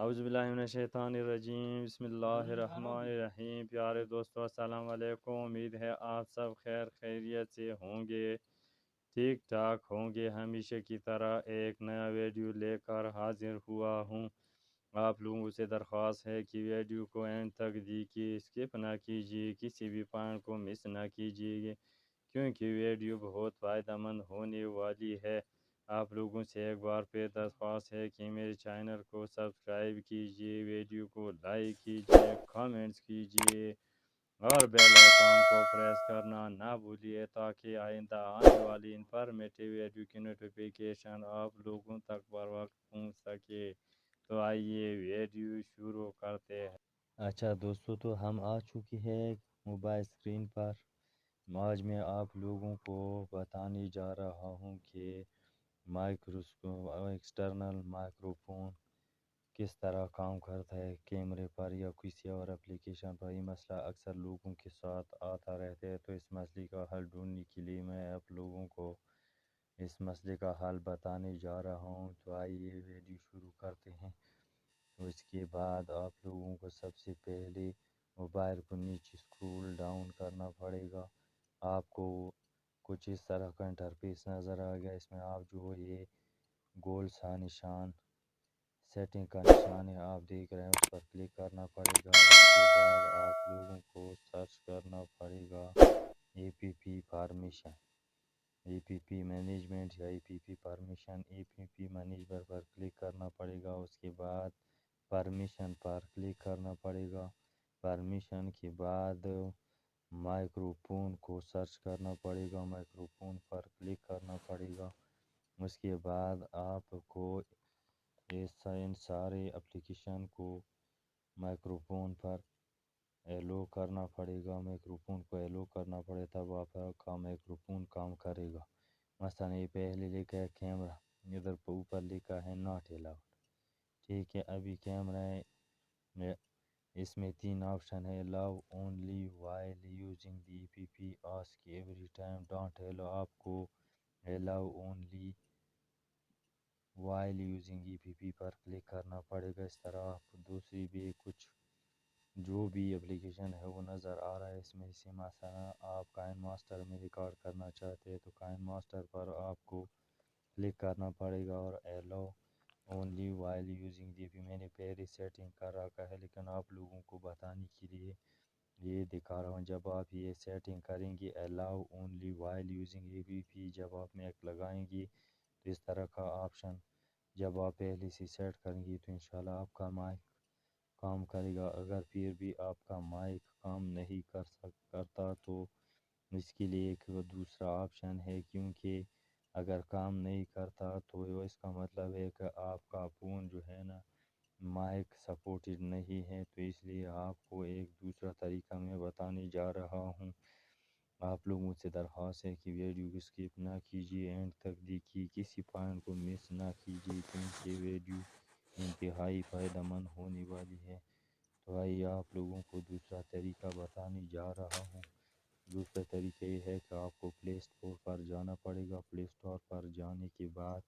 اعوذ باللہ من الشیطان الرجیم، بسم اللہ الرحمن الرحیم۔ پیارے دوستو السلام علیکم، امید ہے آپ سب خیر خیریت سے ہوں گے، ٹھیک ٹھاک ہوں گے۔ ہمیشہ کی طرح ایک نیا ویڈیو لے کر حاضر ہوا ہوں۔ آپ لوگوں سے درخواست ہے کہ ویڈیو کو اینڈ تک دیکھیے، اسکپ نہ کیجیے، کسی بھی پوائنٹ کو مس نہ کیجیے کیونکہ ویڈیو بہت فائدہ مند ہونے والی ہے۔ آپ لوگوں سے ایک بار پھر درخواست ہے کہ میرے چینل کو سبسکرائب کیجیے، ویڈیو کو لائک کیجیے، کامنٹس کیجیے اور بیل آئیکن کو پریس کرنا نہ بھولیے تاکہ آئندہ آنے والی انفارمیٹیو ویڈیو کی نوٹیفیکیشن آپ لوگوں تک بر وقت پہنچ سکے۔ تو آئیے ویڈیو شروع کرتے ہیں۔ اچھا دوستو، تو ہم آ چکی ہے موبائل اسکرین پر۔ آج میں آپ لوگوں کو بتانے جا رہا ہوں کہ ایکسٹرنل مائکروفون کس طرح کام کرتا ہے کیمرے پر یا کسی اور اپلیکیشن پر۔ یہ مسئلہ اکثر لوگوں کے ساتھ آتا رہتا ہے، تو اس مسئلے کا حل ڈھونڈنے کے لیے میں آپ لوگوں کو اس مسئلے کا حل بتانے جا رہا ہوں۔ تو آئیے ویڈیو شروع کرتے ہیں۔ تو اس کے بعد آپ لوگوں کو سب سے پہلے موبائل کو نیچے اسکرول ڈاؤن کرنا پڑے گا۔ آپ کو کچھ اس طرح کا انٹرفیس نظر آ گیا، اس میں آپ جو یہ گول سا نشان سیٹنگ کا نشان ہے آپ دیکھ رہے ہیں، اس پر کلک کرنا پڑے گا۔ اس کے بعد آپ لوگوں کو سرچ کرنا پڑے گا اے پی پی پرمیشن، اے پی پی مینجمنٹ یا اے پی پی پرمیشن۔ اے پی پی مینجمنٹ پر کلک کرنا پڑے گا، اس کے بعد پرمیشن پر کلک کرنا پڑے گا۔ پرمیشن کے بعد مائکروفون کو سرچ کرنا پڑے گا، مائکروفون پر کلک کرنا پڑے گا۔ اس کے بعد آپ کو ان سارے اپلیکیشن کو مائکروفون پر ایلو کرنا پڑے گا، مائکروفون کو ایلو کرنا پڑے تب آپ کا مائکروفون کام کرے گا۔ مثلا یہ پہلے لکھا ہے کیمرہ، ادھر اوپر لکھا ہے ناٹ الاؤڈ، ٹھیک ہے۔ ابھی کیمرہ ہے، اس میں 3 آپشن ہے: allow only while using the A P P, ask every time, don't allow. آپ کو allow only while using A P P پر کلک کرنا پڑے گا۔ اس طرح آپ دوسری بھی کچھ جو بھی اپلیکیشن ہے وہ نظر آ رہا ہے اس میں سے۔ مثلا آپ کائن ماسٹر میں ریکارڈ کرنا چاہتے ہیں تو کائن ماسٹر پر آپ کو کلک کرنا پڑے گا اور الاؤ اونلی وائل یوزنگ دی پی۔ میں نے پہلے سیٹنگ کر رکھا ہے لیکن آپ لوگوں کو بتانے کے لیے یہ دکھا رہا ہوں۔ جب آپ یہ سیٹنگ کریں گے الاؤ only while using A P پی، جب آپ میک لگائیں گے تو اس طرح کا آپشن جب آپ پہلے سے سیٹ کریں گے تو انشاءاللہ آپ کا مائک کام کرے گا۔ اگر پھر بھی آپ کا مائک کام نہیں کرتا تو اس کے لیے ایک دوسرا آپشن ہے، کیونکہ اگر کام نہیں کرتا تو اس کا مطلب ہے کہ آپ کا فون جو ہے نا مائک سپورٹڈ نہیں ہے، تو اس لیے آپ کو ایک دوسرا طریقہ میں بتانے جا رہا ہوں۔ آپ لوگوں سے درخواست ہے کہ ویڈیو کو اسکپ نہ کیجیے، اینڈ تک دیکھیے، کسی پوائنٹ کو مس نہ کیجیے کیونکہ ویڈیو انتہائی فائدہ مند ہونے والی ہے۔ تو آئیے آپ لوگوں کو دوسرا طریقہ بتانے جا رہا ہوں۔ دوسرا طریقہ یہ ہے کہ آپ کو پلے اسٹور پر جانا پڑے گا۔ پلے اسٹور پر جانے کے بعد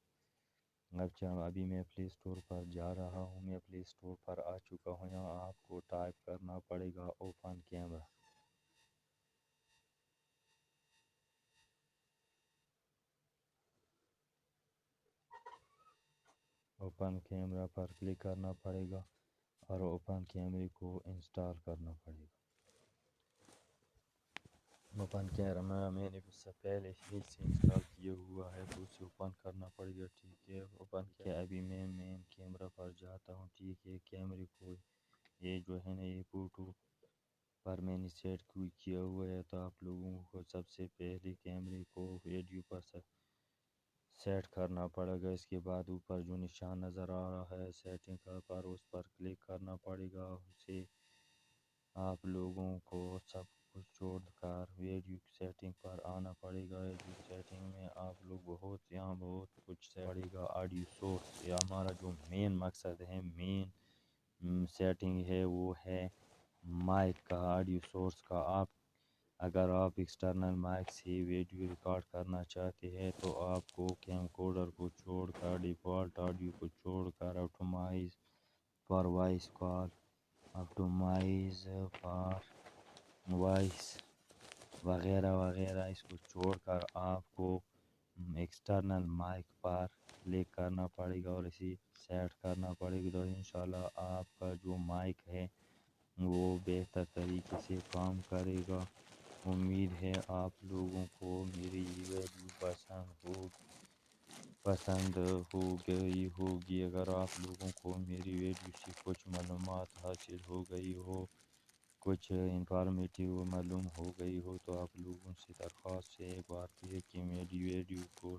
ابھی میں پلے اسٹور پر جا رہا ہوں، میں پلے اسٹور پر آ چکا ہوں۔ یہاں آپ کو ٹائپ کرنا پڑے گا اوپن کیمرہ۔ اوپن کیمرہ پر کلک کرنا پڑے گا اور اوپن کیمرے کو انسٹال کرنا پڑے گا۔ اوپن کیمرہ میں نے اس سے پہلے ہی سے انسٹال کیا ہوا ہے تو اسے اوپن کرنا پڑے گا، ٹھیک ہے۔ اوپن کیا ابھی میں مین کیمرہ پر جاتا ہوں، ٹھیک ہے۔ کیمرے کو یہ جو ہے نا یہ فوٹو پر میں نے سیٹ کیا ہوا ہے، تو آپ لوگوں کو سب سے پہلے کیمرے کو ویڈیو پر سیٹ کرنا پڑے گا۔ اس کے بعد اوپر جو نشان نظر آ رہا ہے سیٹنگ کا پر، اس پر کلک کرنا پڑے گا۔ اسے آپ لوگوں کو سب کچھ چھوڑ کر ویڈیو سیٹنگ پر آنا پڑے گا۔ ویڈیو سیٹنگ میں آپ لوگ یہاں بہت کچھ پڑے گا۔ آڈیو سورس، یہ ہمارا جو مین مقصد ہے، مین سیٹنگ ہے وہ ہے مائک کا، آڈیو سورس کا۔ اگر آپ ایکسٹرنل مائک سے ویڈیو ریکارڈ کرنا چاہتے ہیں تو آپ کو کیم کوڈر کو چھوڑ کر، ڈیفالٹ آڈیو کو چھوڑ کر optimize for voice call optimize for voice وغیرہ وغیرہ. اس کو چھوڑ کر آپ کو ایکسٹرنل مائک پر کلک کرنا پڑے گا اور اسی سیٹ کرنا پڑے گا. تو انشاءاللہ آپ کا جو مائک ہے وہ بہتر طریقے سے کام کرے گا. امید ہے آپ لوگوں کو میری یہ ویڈیو پسند ہو گئی ہوگی. اگر آپ لوگوں کو میری ویڈیو سے کچھ معلومات حاصل ہو گئی ہو، کچھ انفارمیٹیو معلوم ہو گئی ہو، تو آپ لوگوں سے درخواست ہے ایک بار پھر کہ میری ویڈیو کو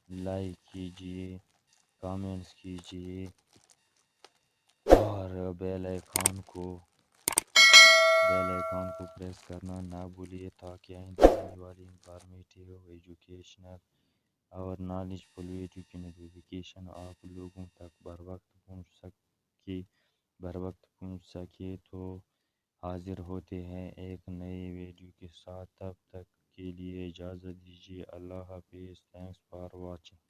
لائک کیجئے، کامنٹس کیجئے اور بیل آئیکن کو پریس کرنا نہ بھولیے تاکہ آئندہ آنے والی انفارمیٹیو، ایجوکیشنل اور نالجفل ویڈیو کی نوٹیفیکیشن آپ لوگوں تک بر وقت پہنچ سکے. تو حاضر ہوتے ہیں ایک نئے ویڈیو کے ساتھ. تب تک کے لیے اجازت دیجیے. اللہ حافظ. Thanks for watching.